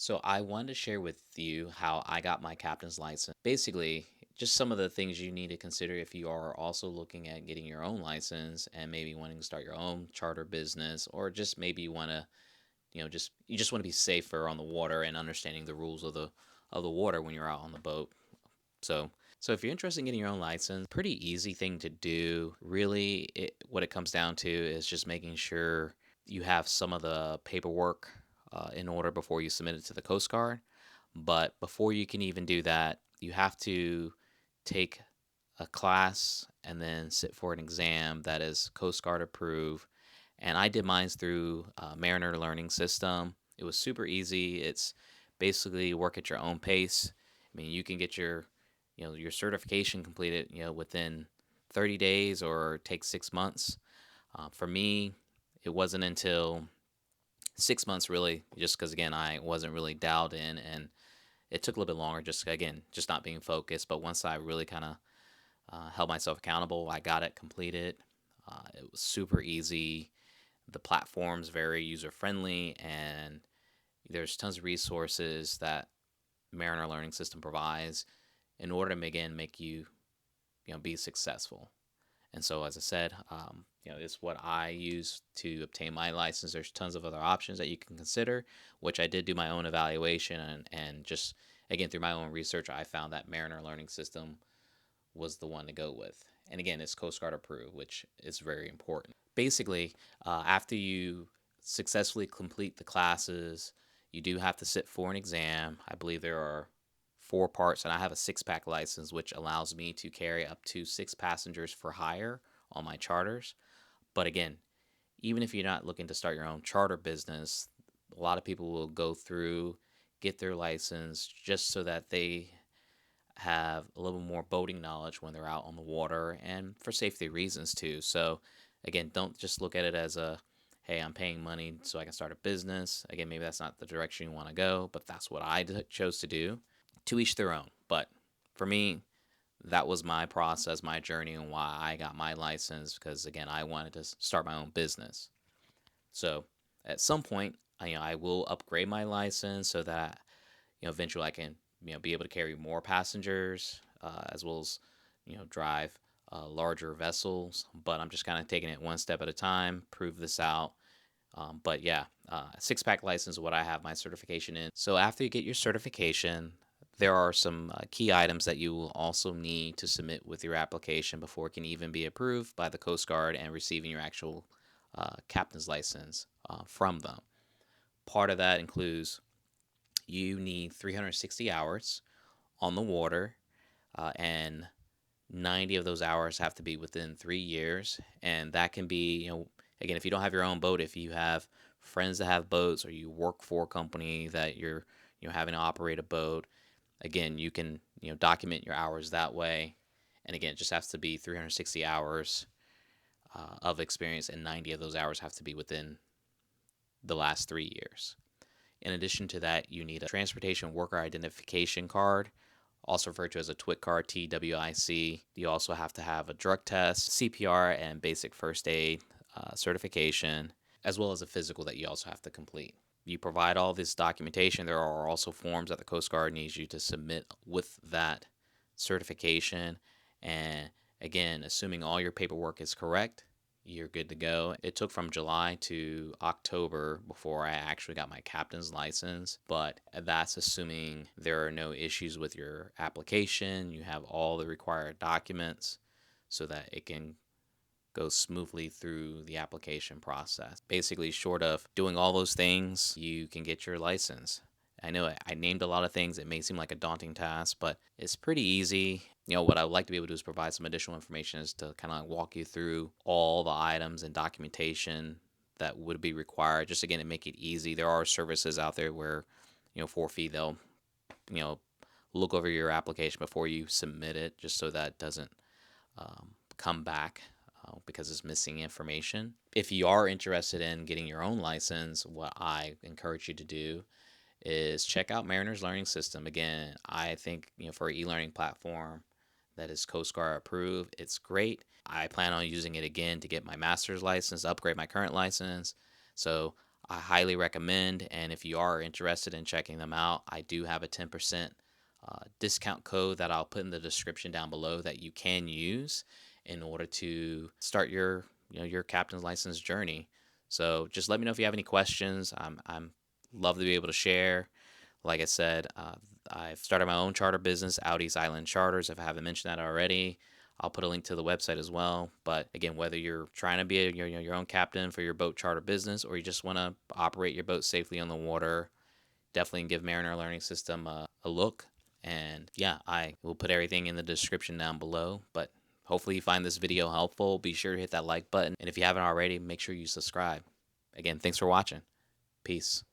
So I wanted to share with you how I got my captain's license. Basically, just some of the things you need to consider if you are also looking at getting your own license and maybe wanting to start your own charter business, or just maybe you want to, you just want to be safer on the water and understanding the rules of the water when you're out on the boat. So so if you're interested in getting your own license, pretty easy thing to do. Really, what it comes down to is just making sure you have some of the paperwork in order before you submit it to the Coast Guard. But before you can even do that, you have to take a class and then sit for an exam that is Coast Guard approved. And I did mine through Mariner Learning System. It was super easy. It's basically work at your own pace. I mean, you can get your certification completed, within 30 days or take 6 months. For me, it wasn't until 6 months really, just because again I wasn't really dialed in, and it took a little bit longer. Just again, just not being focused. But once I really kind of held myself accountable, I got it completed. It was super easy. The platform's very user friendly, and there's tons of resources that Mariner Learning System provides in order to again make you be successful. And so, as I said, it's what I use to obtain my license. There's tons of other options that you can consider, which I did do my own evaluation, and just again through my own research, I found that Mariner Learning System was the one to go with. And again, it's Coast Guard approved, which is very important. Basically, after you successfully complete the classes, you do have to sit for an exam. I believe there are four parts, and I have a six-pack license, which allows me to carry up to six passengers for hire on my charters. But again, even if you're not looking to start your own charter business, a lot of people will go through, get their license just so that they have a little more boating knowledge when they're out on the water and for safety reasons too. So, again, don't just look at it as a hey, I'm paying money so I can start a business. Again, maybe that's not the direction you want to go, but that's what I chose to do. To each their own. But for me, that was my process, my journey, and why I got my license because, again, I wanted to start my own business. So, at some point, I will upgrade my license so that eventually I can be able to carry more passengers as well as drive larger vessels. But I'm just kind of taking it one step at a time, prove this out. But yeah, six pack license is what I have my certification in. So after you get your certification, there are some key items that you will also need to submit with your application before it can even be approved by the Coast Guard and receiving your actual captain's license from them. Part of that includes you need 360 hours on the water, and 90 of those hours have to be within 3 years. And that can be, again, if you don't have your own boat, if you have friends that have boats or you work for a company that you're, having to operate a boat, again, you can, document your hours that way. And again, it just has to be 360 hours of experience, and 90 of those hours have to be within the last 3 years. In addition to that, you need a transportation worker identification card, also referred to as a TWIC card, TWIC. You also have to have a drug test, CPR, and basic first aid certification, as well as a physical that you also have to complete. You provide all this documentation. There are also forms that the Coast Guard needs you to submit with that certification. And again, assuming all your paperwork is correct, you're good to go. It took from July to October before I actually got my captain's license, but that's assuming there are no issues with your application. You have all the required documents so that it can go smoothly through the application process. Basically, short of doing all those things, you can get your license. I know I named a lot of things. It may seem like a daunting task, but it's pretty easy. What I would like to be able to do is provide some additional information is to kind of walk you through all the items and documentation that would be required. Just again, to make it easy. There are services out there where, for a fee, they'll, you know, look over your application before you submit it, just so that doesn't come back because it's missing information. If you are interested in getting your own license, what I encourage you to do is check out Mariner's Learning System. Again, I think for an e-learning platform that is Coast Guard approved, it's great. I plan on using it again to get my master's license, upgrade my current license. So I highly recommend. And if you are interested in checking them out, I do have a 10% discount code that I'll put in the description down below that you can use in order to start your your captain's license journey. So just let me know if you have any questions. I'm love to be able to share. Like I said, I've started my own charter business, Audi's Island Charters. If I haven't mentioned that already, I'll put a link to the website as well. But again, whether you're trying to be your own captain for your boat charter business, or you just want to operate your boat safely on the water, definitely give Mariner Learning System a look. And yeah, I will put everything in the description down below. But hopefully you find this video helpful. Be sure to hit that like button. And if you haven't already, make sure you subscribe. Again, thanks for watching. Peace.